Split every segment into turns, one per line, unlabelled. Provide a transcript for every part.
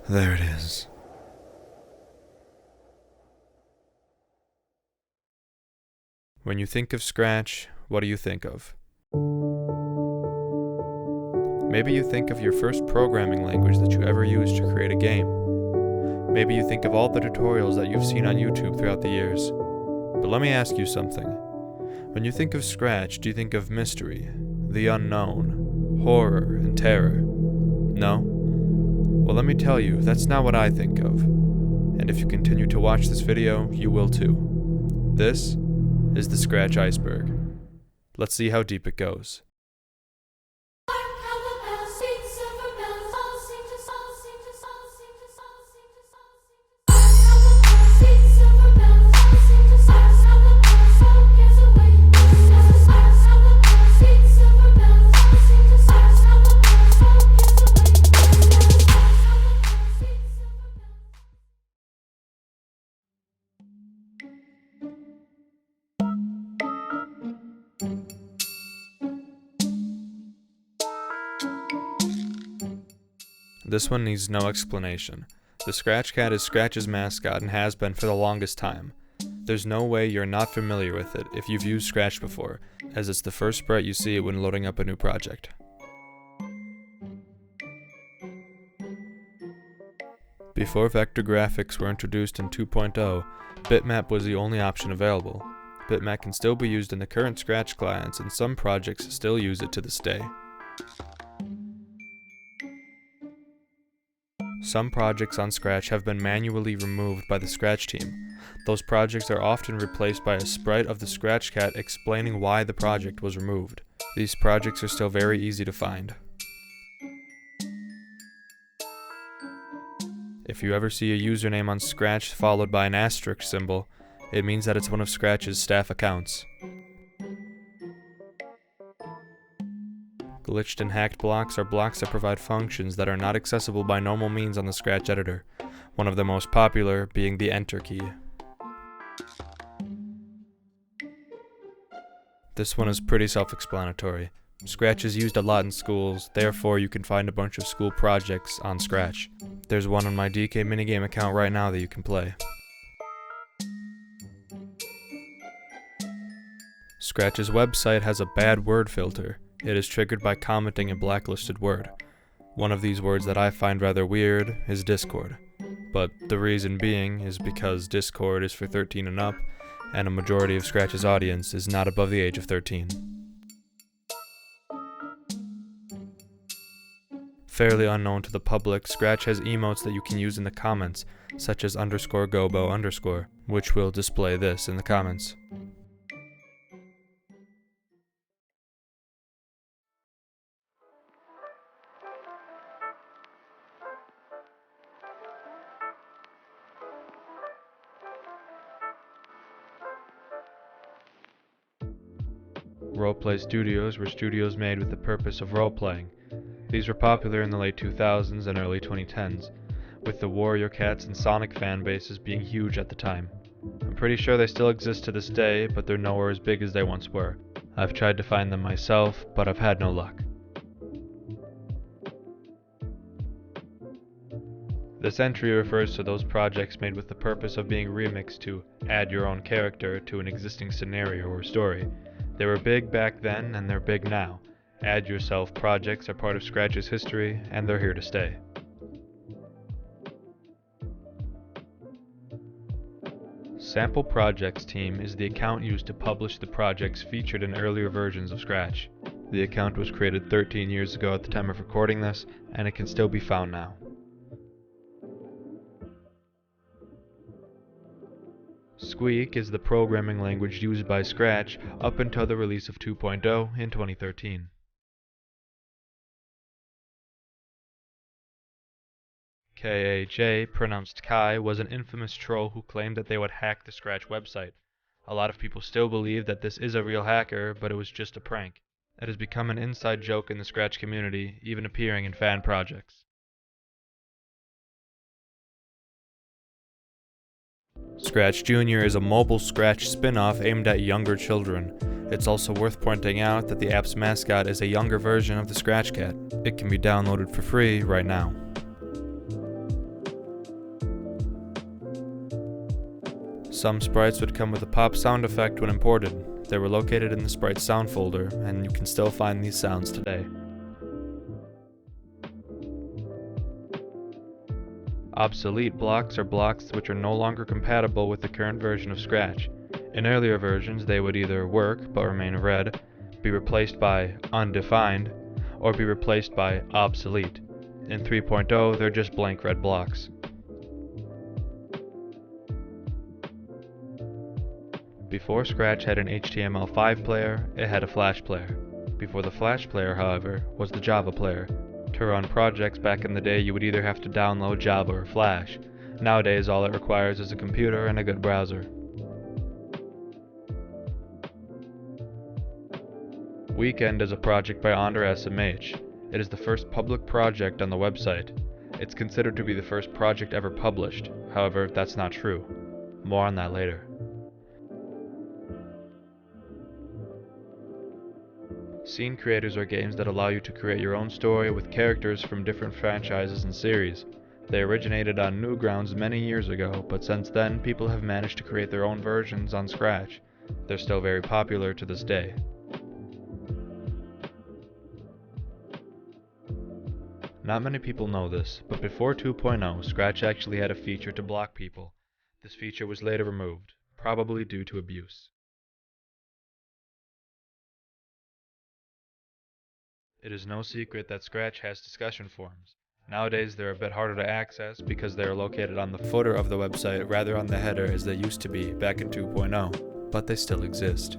There it is. When you think of Scratch, what do you think of? Maybe you think of your first programming language that you ever used to create a game. Maybe you think of all the tutorials that you've seen on YouTube throughout the years. But let me ask you something. When you think of Scratch, do you think of mystery, the unknown, horror, and terror? No? Well, let me tell you, that's not what I think of. And if you continue to watch this video, you will too. This is the Scratch Iceberg. Let's see how deep it goes. This one needs no explanation. The Scratch Cat is Scratch's mascot and has been for the longest time. There's no way you're not familiar with it if you've used Scratch before, as it's the first sprite you see when loading up a new project. Before vector graphics were introduced in 2.0, bitmap was the only option available. Bitmap can still be used in the current Scratch clients, and some projects still use it to this day. Some projects on Scratch have been manually removed by the Scratch team. Those projects are often replaced by a sprite of the Scratch Cat explaining why the project was removed. These projects are still very easy to find. If you ever see a username on Scratch followed by an asterisk symbol, it means that it's one of Scratch's staff accounts. Glitched and hacked blocks are blocks that provide functions that are not accessible by normal means on the Scratch editor, one of the most popular being the Enter key. This one is pretty self-explanatory. Scratch is used a lot in schools, therefore you can find a bunch of school projects on Scratch. There's one on my DK minigame account right now that you can play. Scratch's website has a bad word filter. It is triggered by commenting a blacklisted word. One of these words that I find rather weird is Discord. But the reason being is because Discord is for 13 and up, and a majority of Scratch's audience is not above the age of 13. Fairly unknown to the public, Scratch has emotes that you can use in the comments, such as _gobo_, which will display this in the comments. Roleplay studios were studios made with the purpose of role-playing. These were popular in the late 2000s and early 2010s, with the Warrior Cats and Sonic fan bases being huge at the time. I'm pretty sure they still exist to this day, but they're nowhere as big as they once were. I've tried to find them myself, but I've had no luck. This entry refers to those projects made with the purpose of being remixed to add your own character to an existing scenario or story. They were big back then, and they're big now. Add yourself projects are part of Scratch's history, and they're here to stay. Sample Projects Team is the account used to publish the projects featured in earlier versions of Scratch. The account was created 13 years ago at the time of recording this, and it can still be found now. Squeak is the programming language used by Scratch up until the release of 2.0 in 2013. KAJ, pronounced Kai, was an infamous troll who claimed that they would hack the Scratch website. A lot of people still believe that this is a real hacker, but it was just a prank. It has become an inside joke in the Scratch community, even appearing in fan projects. Scratch Jr. is a mobile Scratch spin-off aimed at younger children. It's also worth pointing out that the app's mascot is a younger version of the Scratch Cat. It can be downloaded for free right now. Some sprites would come with a pop sound effect when imported. They were located in the sprite sound folder, and you can still find these sounds today. Obsolete blocks are blocks which are no longer compatible with the current version of Scratch. In earlier versions, they would either work but remain red, be replaced by undefined, or be replaced by obsolete. In 3.0, they're just blank red blocks. Before Scratch had an HTML5 player, it had a Flash player. Before the Flash player, however, was the Java player. To run projects back in the day, you would either have to download Java or Flash. Nowadays, all it requires is a computer and a good browser. Weekend is a project by Under SMH. It is the first public project on the website. It's considered to be the first project ever published. However, that's not true. More on that later. Scene creators are games that allow you to create your own story with characters from different franchises and series. They originated on Newgrounds many years ago, but since then people have managed to create their own versions on Scratch. They're still very popular to this day. Not many people know this, but before 2.0, Scratch actually had a feature to block people. This feature was later removed, probably due to abuse. It is no secret that Scratch has discussion forums. Nowadays they're a bit harder to access because they are located on the footer of the website rather on the header as they used to be back in 2.0, but they still exist.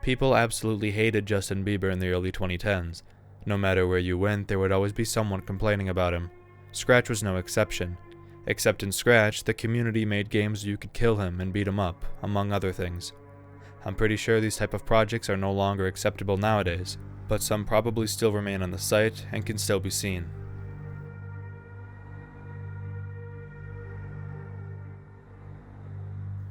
People absolutely hated Justin Bieber in the early 2010s. No matter where you went, there would always be someone complaining about him. Scratch was no exception. Except in Scratch, the community made games you could kill him and beat him up, among other things. I'm pretty sure these type of projects are no longer acceptable nowadays, but some probably still remain on the site and can still be seen.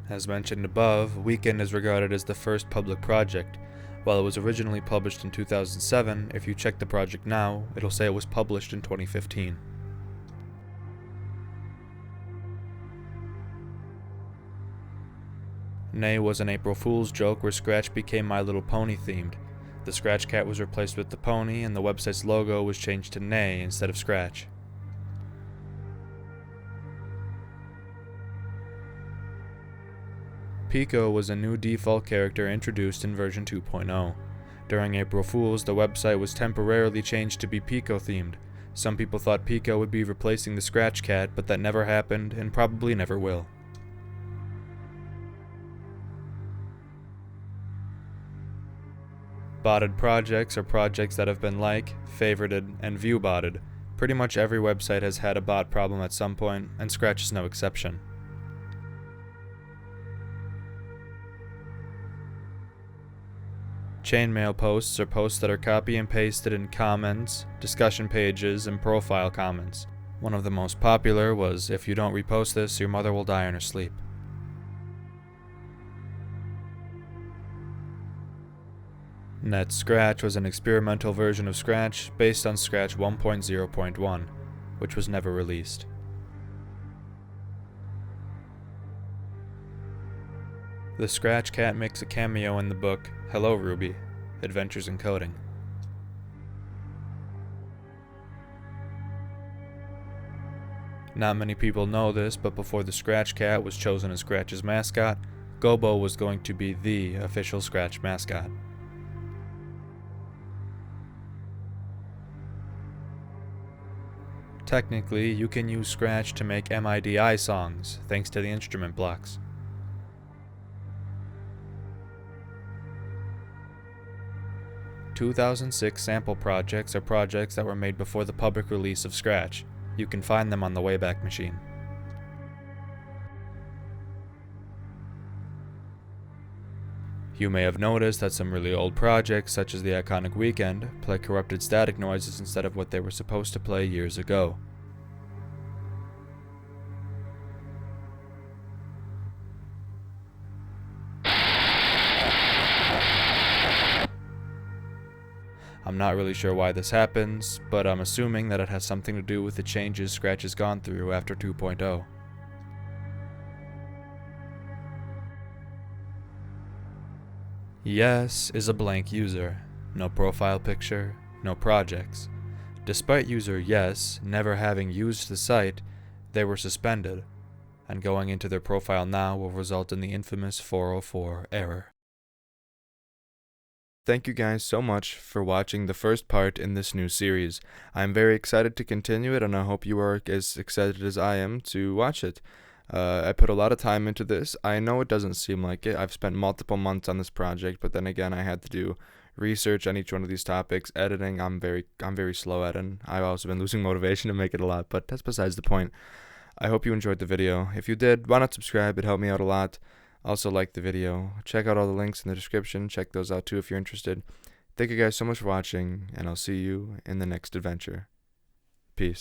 As mentioned above, Weekend is regarded as the first public project. While it was originally published in 2007, if you check the project now, it'll say it was published in 2015. Nay was an April Fool's joke where Scratch became My Little Pony themed. The Scratch cat was replaced with the pony, and the website's logo was changed to Nay instead of Scratch. Pico was a new default character introduced in version 2.0. During April Fool's, the website was temporarily changed to be Pico themed. Some people thought Pico would be replacing the Scratch cat, but that never happened and probably never will. Botted projects are projects that have been favorited, and view-botted. Pretty much every website has had a bot problem at some point, and Scratch is no exception. Chainmail posts are posts that are copy and pasted in comments, discussion pages, and profile comments. One of the most popular was, "If you don't repost this, your mother will die in her sleep." Net Scratch was an experimental version of Scratch based on Scratch 1.0.1, which was never released. The Scratch cat makes a cameo in the book Hello Ruby, Adventures in Coding. Not many people know this, but before the Scratch cat was chosen as Scratch's mascot, Gobo was going to be the official Scratch mascot. Technically, you can use Scratch to make MIDI songs, thanks to the instrument blocks. – 2006 sample projects are projects that were made before the public release of Scratch. You can find them on the Wayback Machine. You may have noticed that some really old projects, such as the iconic Weekend, play corrupted static noises instead of what they were supposed to play years ago. I'm not really sure why this happens, but I'm assuming that it has something to do with the changes Scratch has gone through after 2.0. Yes is a blank user. No profile picture, no projects. Despite user Yes never having used the site, they were suspended, and going into their profile now will result in the infamous 404 error. Thank you guys so much for watching the first part in this new series. I'm very excited to continue it, and I hope you are as excited as I am to watch it. I put a lot of time into this. I know it doesn't seem like it. I've spent multiple months on this project, but then again, I had to do research on each one of these topics. Editing, I'm very slow at, and I've also been losing motivation to make it a lot, but that's besides the point. I hope you enjoyed the video. If you did, why not subscribe? It helped me out a lot. Also, like the video. Check out all the links in the description. Check those out too if you're interested. Thank you guys so much for watching, and I'll see you in the next adventure. Peace.